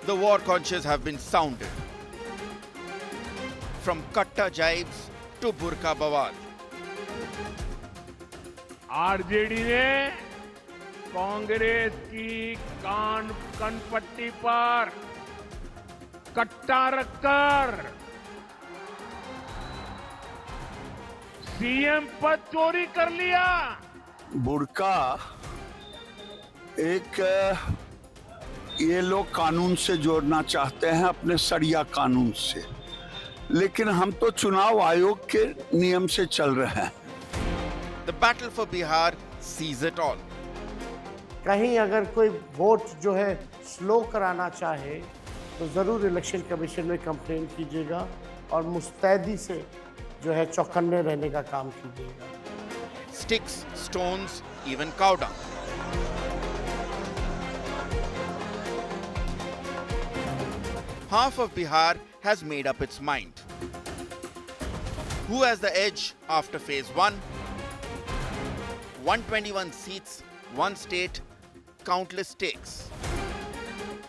the war conches have been sounded. From katta jibes to burqa bawal. RJD ने कांग्रेस की कनपट्टी पर कट्टा रखकर सीएम पद चोरी कर लिया। बुर्का एक ये लोग कानून से जोड़ना चाहते हैं, अपने सरिया कानून से, लेकिन हम तो चुनाव आयोग के नियम से चल रहे हैं। The battle for Bihar sees it all. कहीं अगर कोई वोट जो है स्लो कराना चाहे तो ज़रूर इलेक्शन कमीशन में कंप्लेन कीजिएगा और मुस्तैदी से जो है चौकन्ने रहने का काम कीजिएगा। Sticks, stones, even cow dung. Half of Bihar has made up its mind. Who has the edge after phase 1? 121 seats, one state, countless stakes.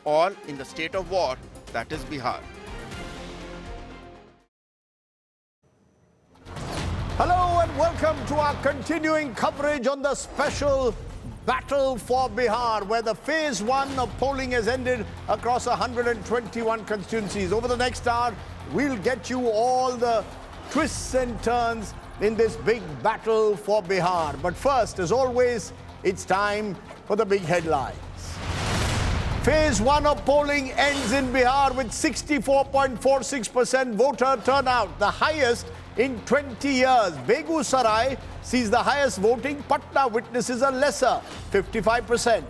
All in the state of war that is Bihar. Hello and welcome to our continuing coverage on the special Battle for Bihar, where the phase 1 of polling has ended across 121 constituencies. Over the next hour, we'll get you all the twists and turns in this big battle for Bihar. But first, as always, it's time for the big headlines. Phase 1 of polling ends in Bihar with 64.46% voter turnout, the highest in 20 years. Begusarai sees the highest voting. Patna witnesses a lesser 55%.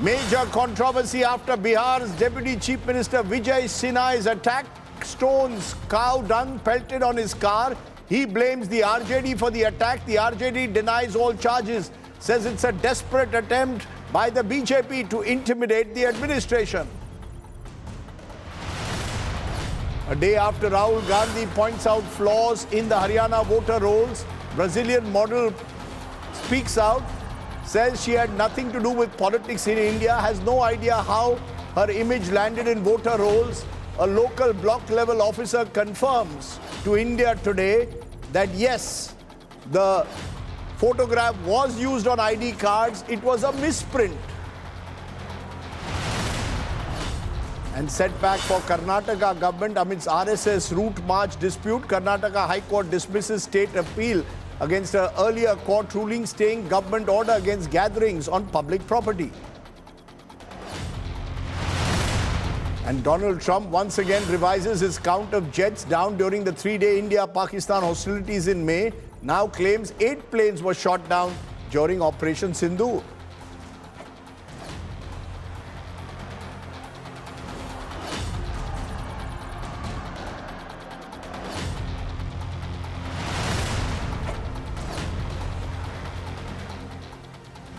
Major controversy after Bihar's Deputy Chief Minister Vijay Sinha is attacked. Stones, cow dung pelted on his car. He blames the RJD for the attack. The RJD denies all charges, says it's a desperate attempt by the BJP to intimidate the administration. A day after Rahul Gandhi points out flaws in the Haryana voter rolls, Brazilian model speaks out, says she had nothing to do with politics in India, has no idea how her image landed in voter rolls. A local block level officer confirms to India Today that yes, the photograph was used on ID cards, it was a misprint. And setback for Karnataka government amidst RSS route march dispute. Karnataka High Court dismisses state appeal against an earlier court ruling staying government order against gatherings on public property. And Donald Trump once again revises his count of jets down during the 3-day India-Pakistan hostilities in May. Now claims 8 planes were shot down during Operation Sindoor.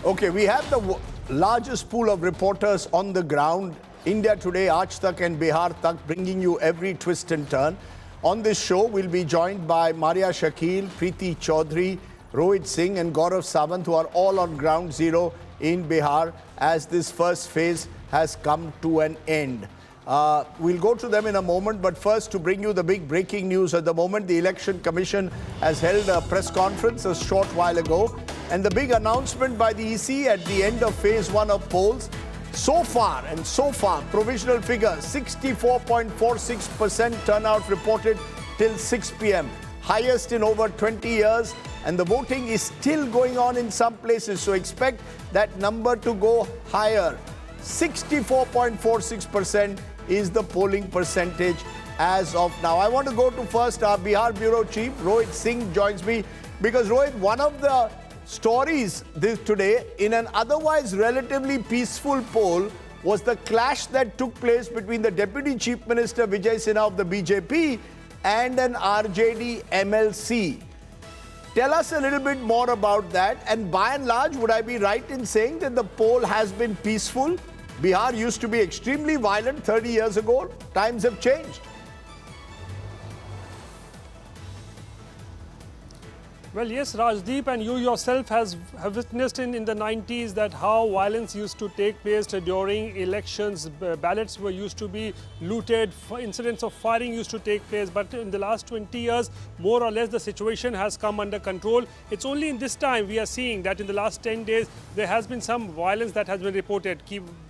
Okay, we have the largest pool of reporters on the ground. India Today, Aaj Tak and Bihar Tak, bringing you every twist and turn. On this show, we'll be joined by Maria Shakil, Preeti Chaudhary, Rohit Singh and Gaurav Sawant, who are all on ground zero in Bihar as this first phase has come to an end. We'll go to them in a moment, but first to bring you the big breaking news at the moment, the Election Commission has held a press conference a short while ago, and the big announcement by the EC at the end of phase 1 of polls. So far, provisional figure 64.46% turnout reported till 6 p.m. Highest in over 20 years, and the voting is still going on in some places, so expect that number to go higher. 64.46% is the polling percentage as of now. I want to go to first our Bihar Bureau Chief, Rohit Singh, joins me, because Rohit, one of the stories today in an otherwise relatively peaceful poll was the clash that took place between the Deputy Chief Minister Vijay Sinha of the BJP and an RJD MLC. Tell us a little bit more about that, and by and large, would I be right in saying that the poll has been peaceful? Bihar used to be extremely violent 30 years ago. Times have changed. Well, yes, Rajdeep, and you yourself have witnessed in the 90s that how violence used to take place during elections. Ballots were used to be looted, incidents of firing used to take place. But in the last 20 years, more or less, the situation has come under control. It's only in this time we are seeing that in the last 10 days, there has been some violence that has been reported,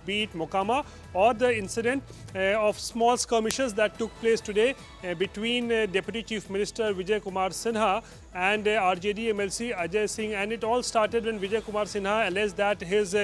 be it Mokama or the incident of small skirmishes that took place today between Deputy Chief Minister Vijay Kumar Sinha and RJD MLC Ajay Singh, and it all started when Vijay Kumar Sinha alleged that his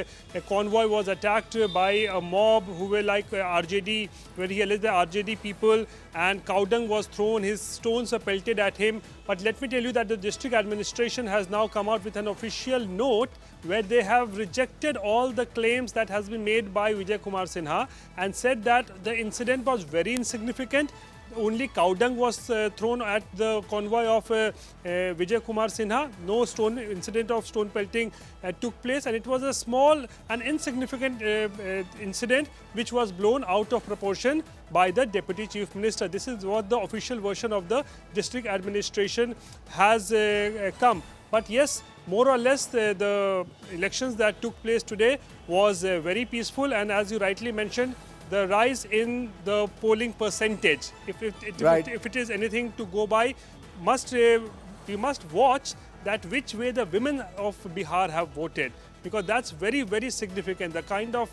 convoy was attacked by a mob who were like RJD, where he alleged the RJD people, and cow dung was thrown, his stones were pelted at him. But let me tell you that the district administration has now come out with an official note where they have rejected all the claims that has been made by Vijay Kumar Sinha and said that the incident was very insignificant. Only cow dung was thrown at the convoy of Vijay Kumar Sinha. No incident of stone pelting took place, and it was a small and insignificant incident which was blown out of proportion by the Deputy Chief Minister. This is what the official version of the district administration has come. But yes, more or less the elections that took place today was very peaceful, and as you rightly mentioned, the rise in the polling percentage, if it is anything to go by, we must watch that which way the women of Bihar have voted, because that's very, very significant. The kind of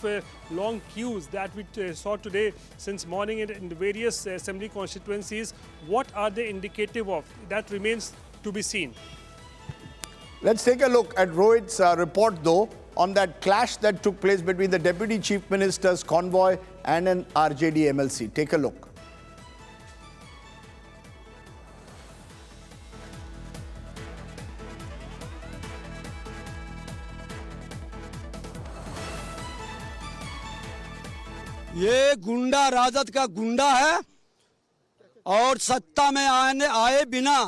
long queues that we saw today since morning in the various assembly constituencies, what are they indicative of? That remains to be seen. Let's take a look at Rohit's report, though, on that clash that took place between the Deputy Chief Minister's convoy and an RJD MLC. Take a look. ये गुंडा राजद का गुंडा है और सत्ता में आए बिना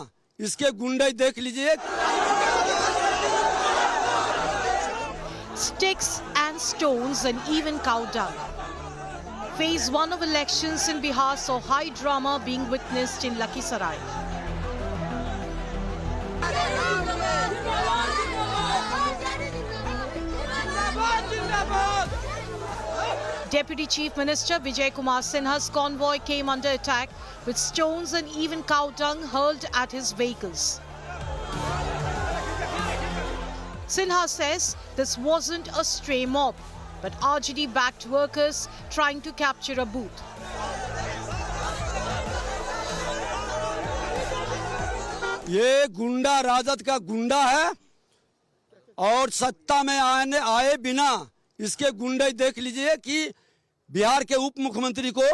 इसके गुंडे देख लीजिए. Sticks and stones and even cow dung. Phase 1 of elections in Bihar saw high drama being witnessed in Lakhisarai. Deputy Chief Minister Vijay Kumar Sinha's convoy came under attack with stones and even cow dung hurled at his vehicles. Sinha says this wasn't a stray mob, but RJD-backed workers trying to capture a booth. ये गुंडा राजद का गुंडा है और सत्ता में आए बिना इसके गुंडे देख लीजिए कि बिहार के उप मुख्यमंत्री को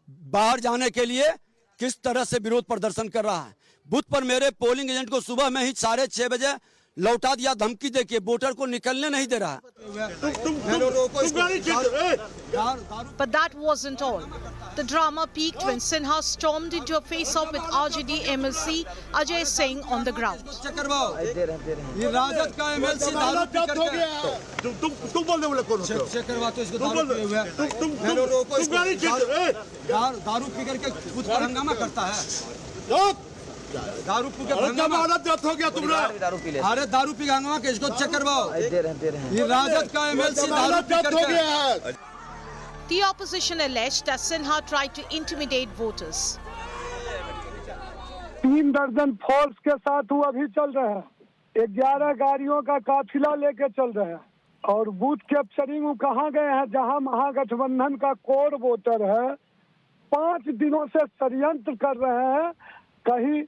बाहर जाने के लिए किस तरह से विरोध प्रदर्शन कर रहा है. बूथ पर मेरे पोलिंग एजेंट को सुबह में ही 6:30 बजे लौटा दिया, धमकी देके वोटर को निकलने नहीं दे रहा. But that wasn't all. The drama peaked when Sinha stormed into a face-off with RJD MLC Ajay Singh on the ground. ये राजद का एमएलसी दारू पी करके तुम बोल दे बोले कौन चेक करवा तो इसको दारू पी हुआ है. दारू पी करके खुद पर हंगामा करता है. दारू पी के हंगामा हो गया तुमने. अरे दारू पी हंगामा के इसको चेक करवाओ. ये राजद का एमएलसी दारू पी करके. The opposition alleged that Sinha tried to intimidate voters. 3 दर्जन फोर्स के साथ वो अभी चल रहे हैं. 11 गाड़ियों का काफिला लेके चल रहे हैं और बूथ कैप्चरिंग कहाँ गए हैं जहां महागठबंधन का कोर वोटर है. 5 दिनों से षड्यंत्र कर रहे हैं. कहीं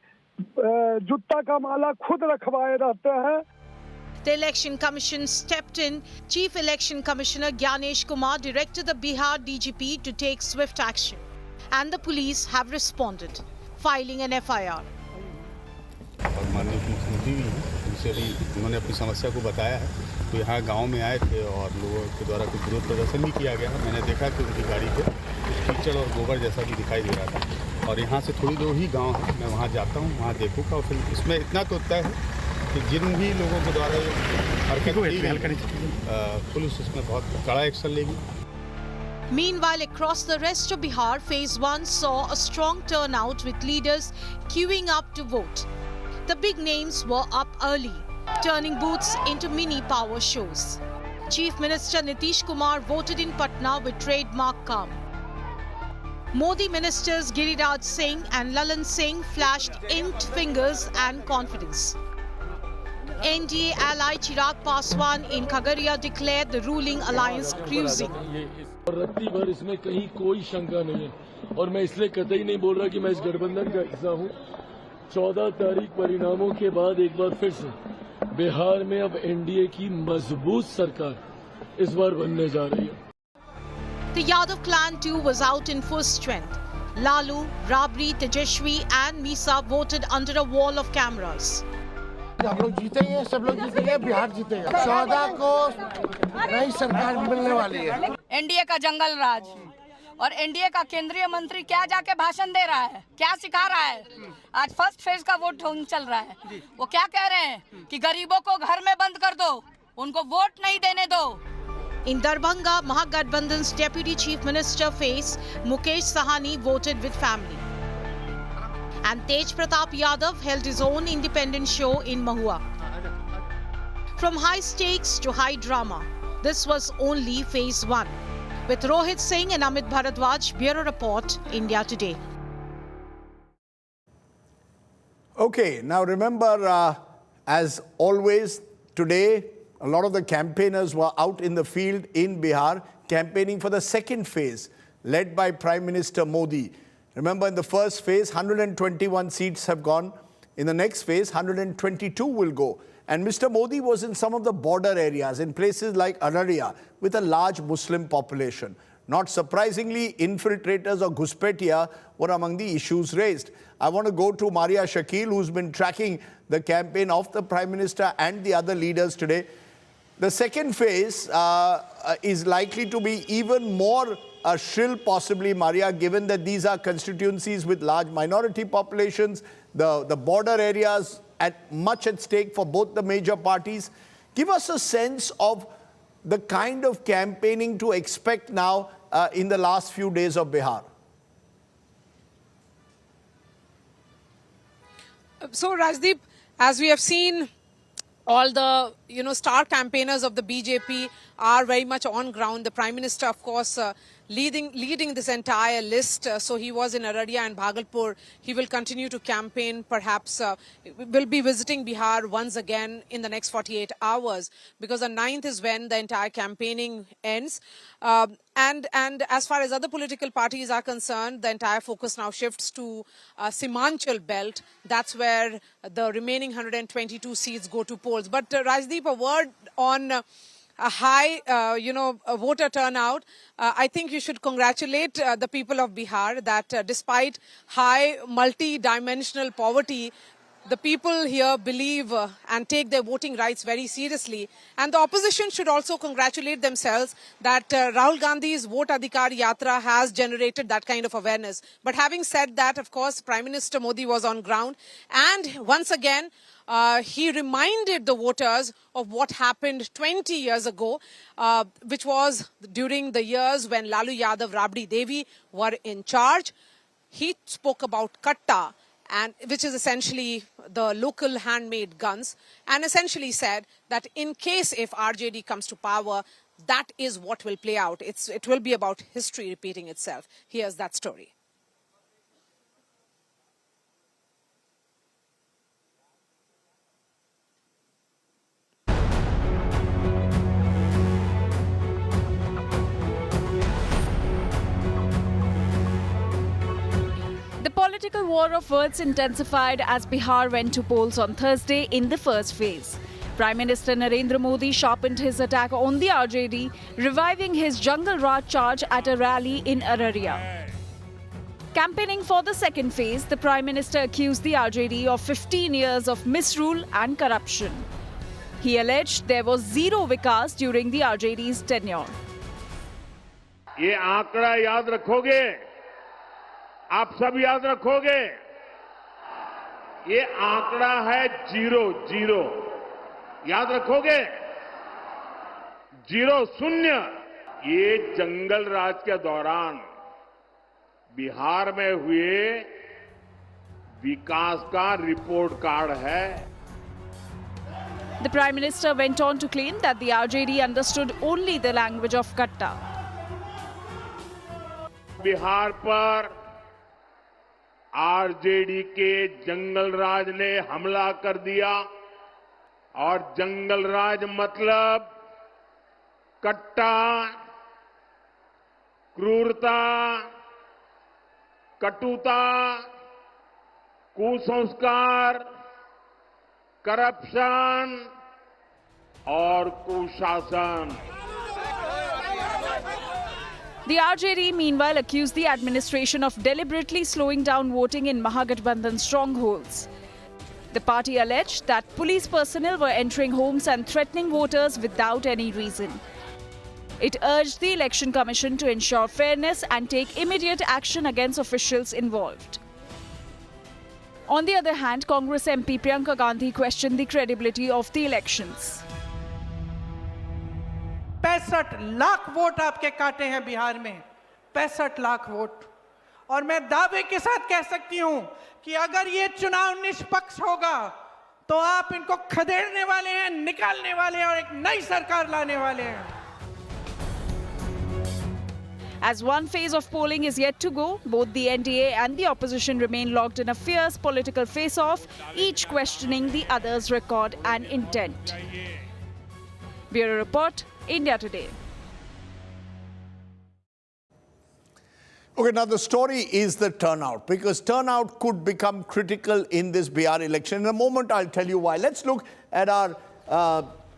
जूता का माला खुद रखवाए रहते हैं. The Election Commission stepped in. Chief Election Commissioner Gyanesh Kumar directed the Bihar DGP to take swift action. And the police have responded, filing an FIR. और माननीय मुख्यमंत्री भी हैं, उनसे भी उन्होंने अपनी समस्या को बताया है. तो यहाँ गांव में आए थे और लोगों के द्वारा कुछ विरोध प्रदर्शन भी किया गया. मैंने देखा कि उनकी गाड़ी पे कीचड़ और गोबर जैसा भी दिखाई दे रहा था. और यहाँ से थोड़ी दूर ही गाँव है, मैं वहाँ जाता हूँ, वहाँ देखूँगा. और फिर इसमें इतना तो तय है कि जिन भी लोगों के द्वारा हरकत की गई, पुलिस इसमें बहुत कड़ा एक्शन लेगी. Meanwhile, across the rest of Bihar, Phase 1 saw a strong turnout with leaders queuing up to vote. The big names were up early, turning booths into mini power shows. Chief Minister Nitish Kumar voted in Patna with trademark calm. Modi ministers Giriraj Singh and Lalan Singh flashed inked fingers and confidence. NDA ally Chirag Paswan in Khagaria declared the ruling alliance cruising. रत्ती भर इसमें कहीं कोई शंका नहीं है और मैं इसलिए कतई नहीं बोल रहा कि मैं इस गठबंधन का हिस्सा हूं। 14 तारीख परिणामों के बाद एक बार फिर से बिहार में अब एनडीए की मजबूत सरकार इस बार बनने जा रही है। The Yadav clan too was out in full strength. Lalu, Rabri, Tejashwi and Misa voted under a wall of cameras. हम लोग जीतेंगे, सब लोग जीतेंगे, बिहार जीतेगा। 14 को नई सरकार मिलने वाली है। एनडीए का जंगल राज और एनडीए का केंद्रीय मंत्री क्या जाके भाषण दे रहा है, क्या सिखा रहा है। आज फर्स्ट फेज का वोट चल रहा है, वो क्या कह रहे हैं कि गरीबों को घर में बंद कर दो, उनको वोट नहीं देने दो। In Darbhanga, Mahagathbandhan's Deputy Chief Minister face Mukesh Sahani voted with family. And Tej Pratap Yadav held his own independent show in Mahua. From high stakes to high drama, this was only phase 1. With Rohit Singh and Amit Bharadwaj, Bureau Report, India Today. Okay, now remember, as always, today, a lot of the campaigners were out in the field in Bihar, campaigning for the second phase, led by Prime Minister Modi. Remember, in the first phase, 121 seats have gone. In the next phase, 122 will go. And Mr. Modi was in some of the border areas, in places like Araria, with a large Muslim population. Not surprisingly, infiltrators or Ghuspetia were among the issues raised. I want to go to Maria Shakil, who's been tracking the campaign of the Prime Minister and the other leaders today. The second phase is likely to be even more shrill, possibly, Maria, given that these are constituencies with large minority populations, the border areas much at stake for both the major parties. Give us a sense of the kind of campaigning to expect now in the last few days of Bihar. So, Rajdeep, as we have seen, all the star campaigners of the BJP are very much on ground. The Prime Minister, of course, leading this entire list. So he was in Araria and Bhagalpur. He will continue to campaign. Perhaps will be visiting Bihar once again in the next 48 hours, because the 9th is when the entire campaigning ends. And as far as other political parties are concerned, the entire focus now shifts to Simanchal belt. That's where the remaining 122 seats go to polls. But Rajdeep, a word on a high, voter turnout. I think you should congratulate the people of Bihar that despite high multi-dimensional poverty, the people here believe and take their voting rights very seriously. And the opposition should also congratulate themselves that Rahul Gandhi's Vote Adhikar Yatra has generated that kind of awareness. But having said that, of course, Prime Minister Modi was on ground. And once again, he reminded the voters of what happened 20 years ago, which was during the years when Lalu Yadav, Rabri Devi were in charge. He spoke about Katta, and which is essentially the local handmade guns, and essentially said that in case if RJD comes to power, that is what will play out. It will be about history repeating itself. Here's that story. The political war of words intensified as Bihar went to polls on Thursday in the first phase. Prime Minister Narendra Modi sharpened his attack on the RJD, reviving his Jungle Raj charge at a rally in Araria. Campaigning for the second phase, the Prime Minister accused the RJD of 15 years of misrule and corruption. He alleged there was zero vikas during the RJD's tenure. ये आंकड़ा याद रखोगे, आप सब याद रखोगे, ये आंकड़ा है 0 याद रखोगे, 0 ये जंगल राज के दौरान बिहार में हुए विकास का रिपोर्ट कार्ड है। The Prime Minister went on to claim that the RJD understood only the language of Katta. Bihar पर आरजेडी के जंगल राज ने हमला कर दिया और जंगल राज मतलब कट्टा, क्रूरता, कटुता, कुसंस्कार, करप्शन और कुशासन। The RJD meanwhile accused the administration of deliberately slowing down voting in Mahagathbandhan strongholds. The party alleged that police personnel were entering homes and threatening voters without any reason. It urged the Election Commission to ensure fairness and take immediate action against officials involved. On the other hand, Congress MP Priyanka Gandhi questioned the credibility of the elections. 65 lakh vote आपके काटे हैं बिहार में, 65 lakh vote. और मैं दावे के साथ कह सकती हूं कि अगर ये चुनाव निष्पक्ष होगा तो आप इनको खदेड़ने वाले हैं, निकालने वाले हैं और एक नई सरकार लाने वाले हैं। As one phase of polling is yet to go, both the NDA and the opposition remain locked in a fierce political face-off, each questioning the other's record and intent. Bureau Report, India Today. Okay, now the story is the turnout, because turnout could become critical in this Bihar election. In a moment, I'll tell you why. Let's look at our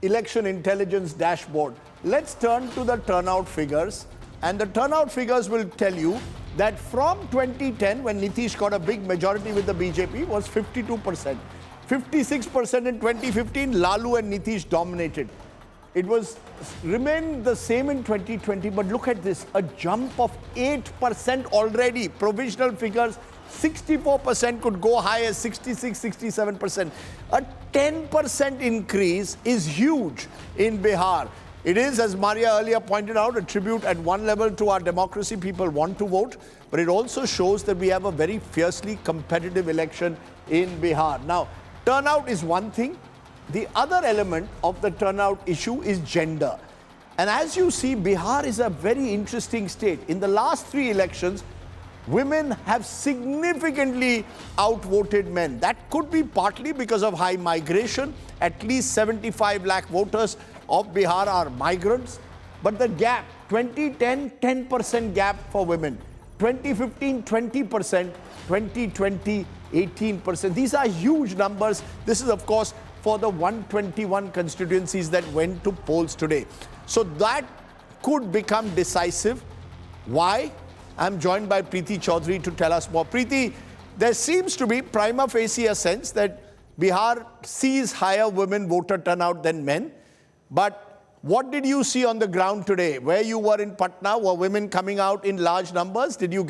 election intelligence dashboard. Let's turn to the turnout figures. And the turnout figures will tell you that from 2010, when Nitish got a big majority with the BJP, was 52%. 56% in 2015, Lalu and Nitish dominated. It was remained the same in 2020, but look at this, a jump of 8% already. Provisional figures, 64% could go high as 66, 67%. A 10% increase is huge in Bihar. It is, as Maria earlier pointed out, a tribute at one level to our democracy. People want to vote, but it also shows that we have a very fiercely competitive election in Bihar. Now, turnout is one thing. The other element of the turnout issue is gender. And as you see, Bihar is a very interesting state. In the last 3 elections, women have significantly outvoted men. That could be partly because of high migration. At least 75 lakh voters of Bihar are migrants. But the gap, 2010, 10% gap for women. 2015, 20%. 2020, 18%. These are huge numbers. This is, of course, for the 121 constituencies that went to polls today. So that could become decisive. Why? I'm joined by Preeti Chaudhary to tell us more. Preeti, there seems to be prima facie a sense that Bihar sees higher women voter turnout than men. But what did you see on the ground today? Where you were in Patna, were women coming out in large numbers? Did you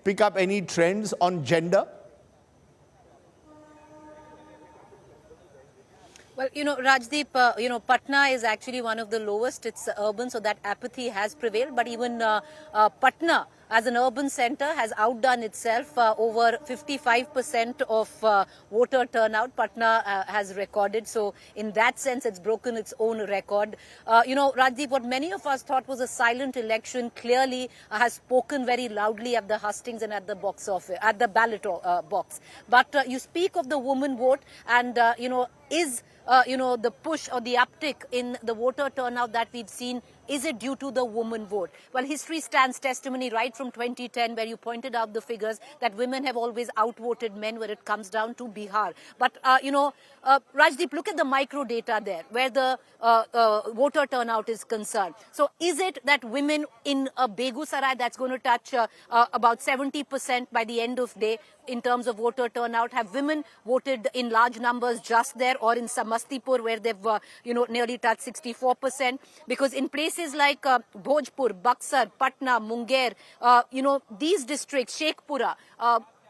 pick up any trends on gender? Well, Rajdeep, Patna is actually one of the lowest. It's urban, so that apathy has prevailed. But even Patna, as an urban center, has outdone itself. Over 55% of voter turnout, Patna has recorded. So in that sense, it's broken its own record. Rajdeep, what many of us thought was a silent election clearly has spoken very loudly at the hustings and at the box office, at the ballot box. But you speak of the woman vote, and is the push or the uptick in the voter turnout that we've seen, is it due to the woman vote? Well, history stands testimony right from 2010, where you pointed out the figures that women have always outvoted men when it comes down to Bihar. But, Rajdeep, look at the micro data there, where the voter turnout is concerned. So is it that women in Begusarai, that's going to touch about 70% by the end of day in terms of voter turnout? Have women voted in large numbers just there, or in Samastipur, where they've, nearly touched 64%? Because in places like Bhojpur, Buxar, Patna, Munger, these districts, Shekhpura,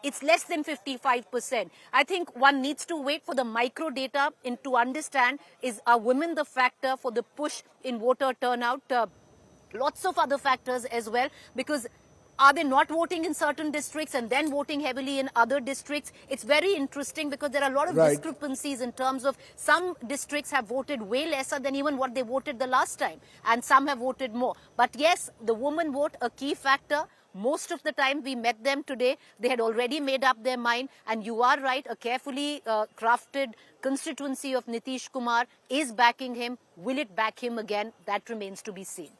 it's less than 55%. I think one needs to wait for the micro data to understand, are women the factor for the push in voter turnout? Lots of other factors as well, because Are they not voting in certain districts and then voting heavily in other districts? It's very interesting because there are a lot of discrepancies in terms of some districts have voted way lesser than even what they voted the last time, and some have voted more. But yes, the woman vote, a key factor. Most of the time we met them today, they had already made up their mind, and you are right, a carefully crafted constituency of Nitish Kumar is backing him. Will it back him again? That remains to be seen.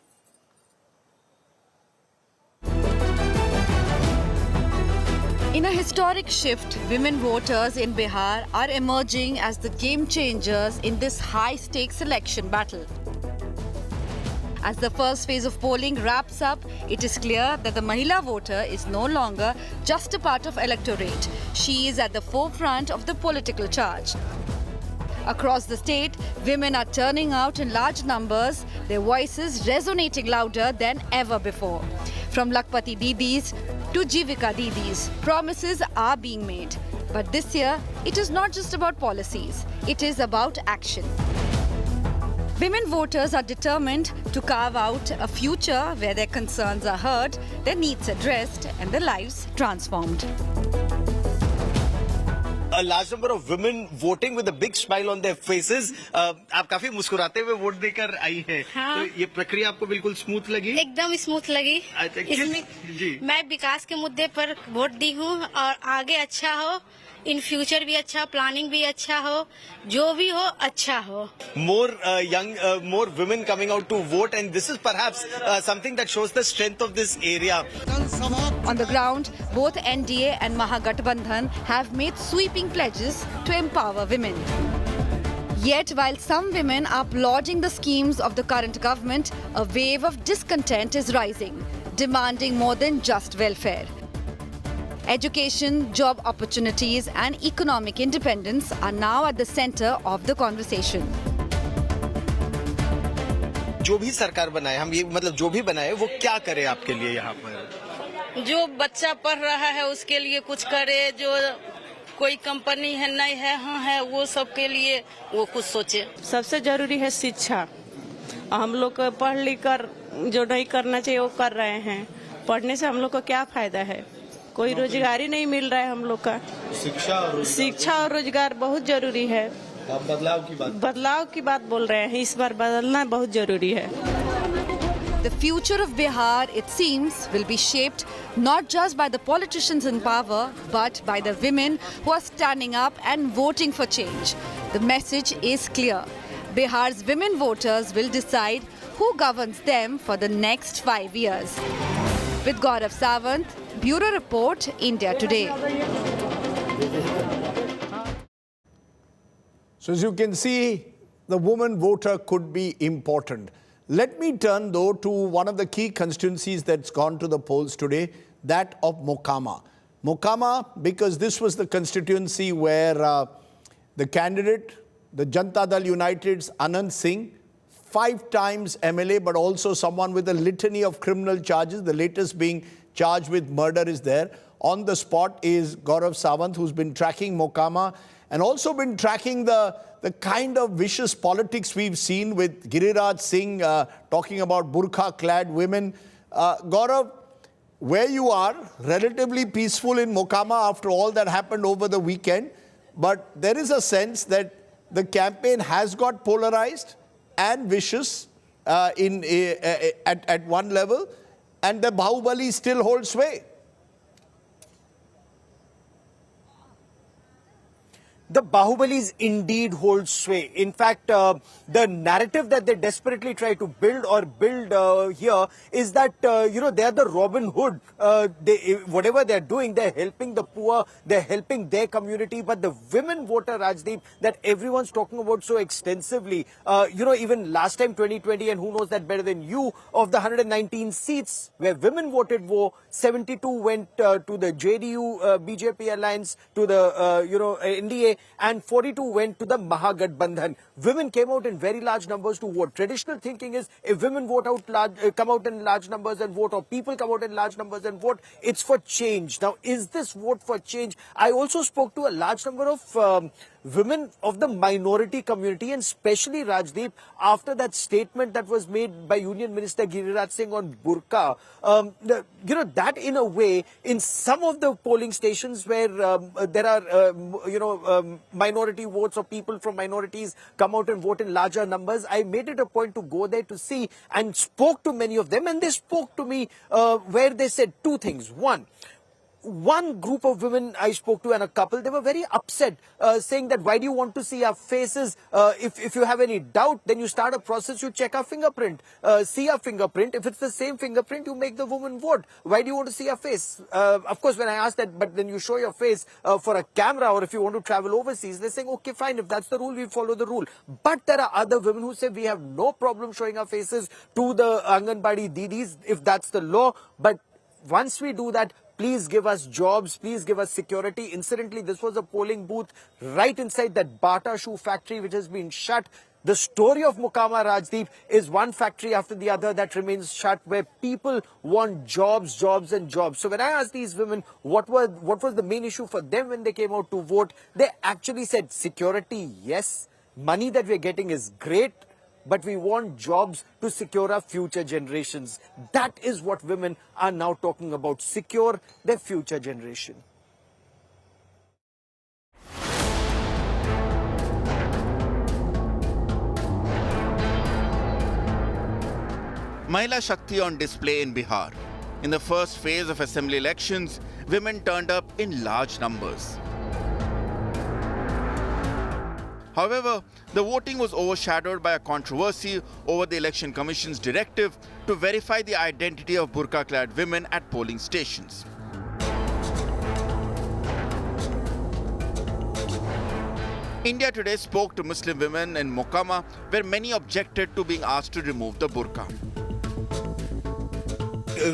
In a historic shift, women voters in Bihar are emerging as the game changers in this high-stakes election battle. As the first phase of polling wraps up, it is clear that the Mahila voter is no longer just a part of electorate. She is at the forefront of the political charge. Across the state, women are turning out in large numbers, their voices resonating louder than ever before. From Lakpati Didis to Jivika Didis, promises are being made. But this year, it is not just about policies, it is about action. Women voters are determined to carve out a future where their concerns are heard, their needs addressed, and their lives transformed. A large number of women voting with a big smile on their faces. आप काफी मुस्कुराते हुए vote देकर आई हैं। हाँ। तो ये प्रक्रिया आपको बिल्कुल स्मूथ लगी? एकदम स्मूथ लगी। इसमें जी। मैं विकास के मुद्दे पर वोट दी हूँ और आगे अच्छा हो, इन फ्यूचर भी अच्छा, प्लानिंग भी अच्छा हो, जो भी हो अच्छा हो। More women coming out to vote, and this is perhaps something that shows the strength of this area. On the ground, both NDA and Mahagathbandhan have made sweeping pledges to empower women. Yet, while some women are applauding the schemes of the current government, a wave of discontent is rising, demanding more than just welfare. Education, job opportunities and economic independence are now at the center of the conversation. जो भी सरकार बनाए, हम ये मतलब जो भी बनाए वो क्या करे आपके लिए यहाँ पर? जो बच्चा पढ़ रहा है उसके लिए कुछ करे, जो कोई कंपनी है नहीं है, हाँ है, वो सब के लिए वो कुछ सोचे। सबसे जरूरी है शिक्षा। हम लोग पढ़ लिख कर जो नहीं करना चाहिए वो कर रहे हैं। पढ़ने से हम लोग को क्या फायदा है? कोई रोजगार ही नहीं मिल रहा है हम लोग का। शिक्षा और रोजगार बहुत जरूरी है। आप बदलाव की बात बोल रहे हैं, इस बार बदलना बहुत जरूरी है। The future of Bihar, it seems, will be shaped not just by the politicians in power, but by the women who are standing up and voting for change. The message is clear. Bihar's women voters will decide who governs them for the next 5 years. With Gaurav Sawant, Bureau Report, India Today. So as you can see, the woman voter could be important. Let me turn though to one of the key constituencies that's gone to the polls today, that of Mokama. Mokama, because this was the constituency where the candidate, the Janata Dal United's Anand Singh, 5 times MLA, but also someone with a litany of criminal charges, the latest being charged with murder is there. On the spot is Gaurav Sawant, who's been tracking Mokama and also been tracking the kind of vicious politics we've seen with Giriraj Singh talking about burqa-clad women. Gaurav, where you are, relatively peaceful in Mokama after all that happened over the weekend, but there is a sense that the campaign has got polarized and vicious at one level, and the Bahubali still holds sway. The Bahubalis indeed hold sway. In fact, the narrative that they desperately try to build here is that, they are the Robin Hood. Whatever they're doing, they're helping the poor, they're helping their community. But the women voter, Rajdeep, that everyone's talking about so extensively, even last time 2020, and who knows that better than you, of the 119 seats where women voted, 72 went to the JDU BJP alliance, to the, NDA, and 42 went to the Mahagathbandhan. Women came out in very large numbers to vote. Traditional thinking is if women come out in large numbers and vote, or people come out in large numbers and vote, it's for change. Now, is this vote for change? I also spoke to a large number of women of the minority community, and especially Rajdeep, after that statement that was made by Union Minister Giriraj Singh on burqa, that in a way, in some of the polling stations where there are, minority votes or people from minorities come out and vote in larger numbers, I made it a point to go there to see and spoke to many of them, and they spoke to me where they said two things. One group of women I spoke to and a couple, they were very upset, saying that why do you want to see our faces? If you have any doubt, then you start a process, you check our fingerprint, see our fingerprint. If it's the same fingerprint, you make the woman vote. Why do you want to see our face? Of course, when I asked that, but then you show your face for a camera, or if you want to travel overseas, they're saying, okay, fine, if that's the rule, we follow the rule. But there are other women who say we have no problem showing our faces to the Anganwadi Didis, if that's the law. But once we do that, please give us jobs, please give us security. Incidentally, this was a polling booth right inside that Bata shoe factory which has been shut. The story of Mokama, Rajdeep, is one factory after the other that remains shut, where people want jobs, jobs and jobs. So when I asked these women what was the main issue for them when they came out to vote, they actually said security, yes. Money that we're getting is great, but we want jobs to secure our future generations. That is what women are now talking about. Secure their future generation. Mahila Shakti on display in Bihar. In the first phase of assembly elections, women turned up in large numbers. However, the voting was overshadowed by a controversy over the Election Commission's directive to verify the identity of burqa-clad women at polling stations. India Today spoke to Muslim women in Mokama, where many objected to being asked to remove the burqa.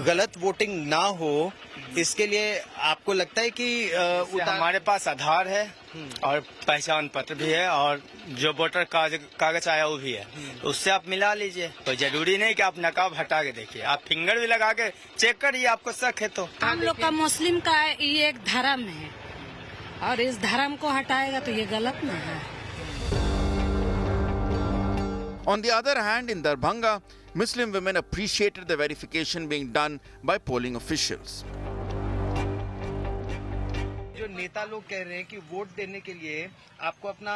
गलत voting ना हो, इसके लिए आपको लगता है कि हमारे पास आधार है और पहचान पत्र भी है और जो वोटर कागज आया वो भी है, उससे आप मिला लीजिए। तो जरूरी नहीं कि आप नकाब हटा के देखिए, आप फिंगर भी लगा के चेक करिए, आपको शक है तो। हम लोग का मुस्लिम का ये एक धर्म है और इस धर्म को हटाएगा तो ये गलत ना है। On the other hand, in Darbhanga, Muslim women appreciated the verification being done by polling officials. जो नेता लोग कह रहे हैं कि वोट देने के लिए आपको अपना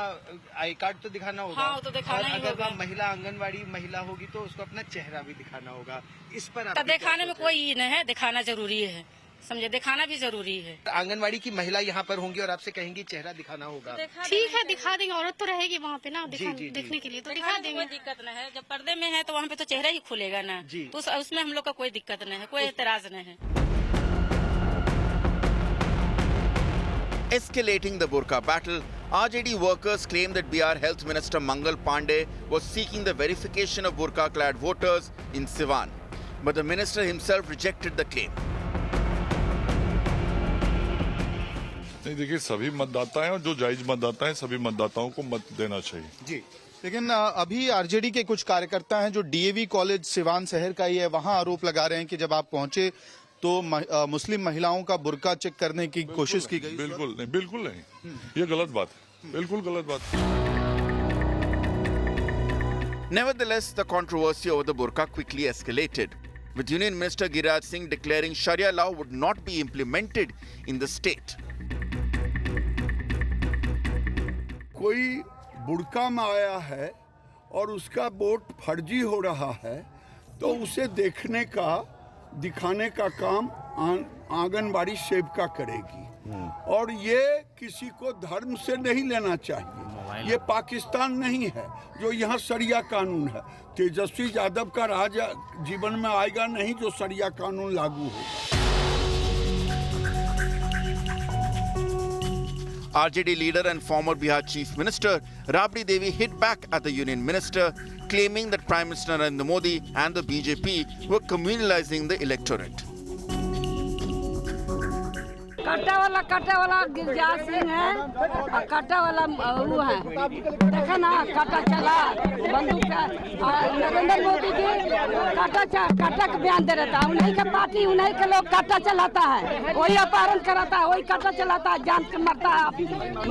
आई कार्ड तो दिखाना होगा। हाँ, तो दिखाना ही अगर होगा। महिला आंगनवाड़ी महिला होगी तो उसको अपना चेहरा भी दिखाना होगा। इस पर तो दिखाने में कोई ये नहीं है, दिखाना जरूरी है, समझे, दिखाना भी जरूरी है। आंगनवाड़ी की महिला यहाँ पर होंगी और आपसे कहेंगी चेहरा दिखाना होगा। ठीक है, दिखा देंगे, औरत तो रहेगी वहाँ पे ना देखने के लिए, तो दिखा देंगे। कोई दिक्कत नहीं है, जब पर्दे में है तो वहाँ पे तो चेहरा ही खुलेगा ना, तो उसमें हम लोग का कोई दिक्कत नहीं है, कोई एतराज नहीं है। Escalating the burqa battle, RJD workers claim that Bihar Health Minister Mangal Pandey was seeking the verification of burqa-clad voters in Siwan. But the minister himself rejected the claim. नहीं, देखिए, सभी मतदाता हैं और जो जायज मतदाता हैं सभी मतदाताओं को मत देना चाहिए। जी, लेकिन अभी आरजेडी के कुछ कार्यकर्ता हैं जो डीएवी कॉलेज सिवान शहर का ही है, वहां आरोप लगा रहे हैं कि जब आप पहुंचे तो मुस्लिम महिलाओं का बुर्का चेक करने की कोशिश की गई। बिल्कुल नहीं, बिल्कुल नहीं, ये गलत बात है, बिल्कुल गलत बात है। Nevertheless, the controversy over the burqa quickly escalated, with Union Minister Giriraj Singh declaring Sharia law would not be implemented in the state. कोई बुर्का में आया है और उसका वोट फर्जी हो रहा है तो उसे दिखाने का काम आंगनबाड़ी सेविका करेगी, और ये किसी को धर्म से नहीं लेना चाहिए। ये पाकिस्तान नहीं है जो यहाँ शरिया कानून है। तेजस्वी यादव का राज जीवन में आएगा नहीं जो शरिया कानून लागू होगा। RJD leader and former Bihar Chief Minister Rabri Devi hit back at the Union Minister, claiming that Prime Minister Narendra Modi and the BJP were communalizing the electorate. काटा वाला गिरिराज सिंह है और काटा वाला वो है। देखा ना काटा चला बंदूक का। नरेंद्र मोदी जी काटा का बयान दे रहता है। उन्हीं का पार्टी उन्हीं के लोग काटा चलाता है, वही अपहरण कराता है, वही काटा चलाता है, जान के मरता है।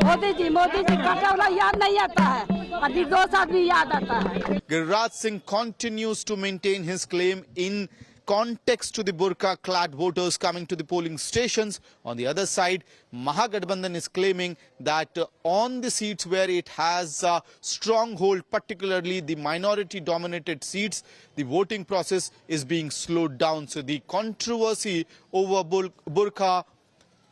मोदी जी काटा वाला याद नहीं आता है, अभी 2 आदमी याद आता है। Giriraj Singh continues to maintain his claim in context to the burqa-clad voters coming to the polling stations. On the other side, Mahagathbandhan is claiming that on the seats where it has a stronghold, particularly the minority-dominated seats, the voting process is being slowed down. So the controversy over burqa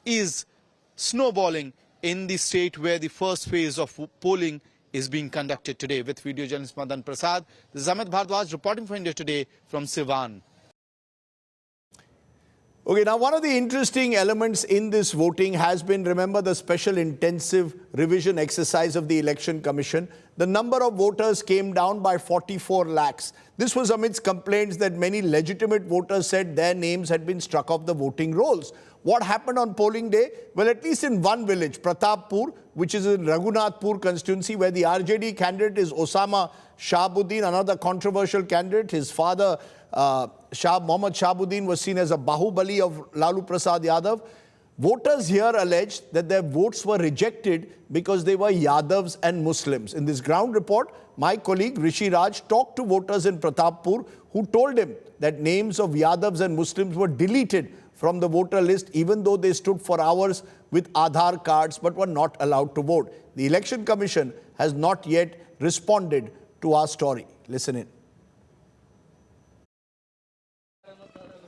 is snowballing in the state where the first phase of polling is being conducted today. With video journalist Madan Prasad, this is Amit Bhardwaj reporting for India Today from Siwan. Okay, now one of the interesting elements in this voting has been, remember, the special intensive revision exercise of the Election Commission. The number of voters came down by 44 lakhs. This was amidst complaints that many legitimate voters said their names had been struck off the voting rolls. What happened on polling day? Well, at least in one village, Pratappur, which is in Raghunathpur constituency, where the RJD candidate is Osama Shahabuddin, another controversial candidate. His father, Mohammad Shahabuddin, was seen as a Bahubali of Lalu Prasad Yadav. Voters here alleged that their votes were rejected because they were Yadavs and Muslims. In this ground report, my colleague Rishi Raj talked to voters in Pratappur who told him that names of Yadavs and Muslims were deleted from the voter list, even though they stood for hours with Aadhaar cards but were not allowed to vote. The Election Commission has not yet responded to our story. Listen in.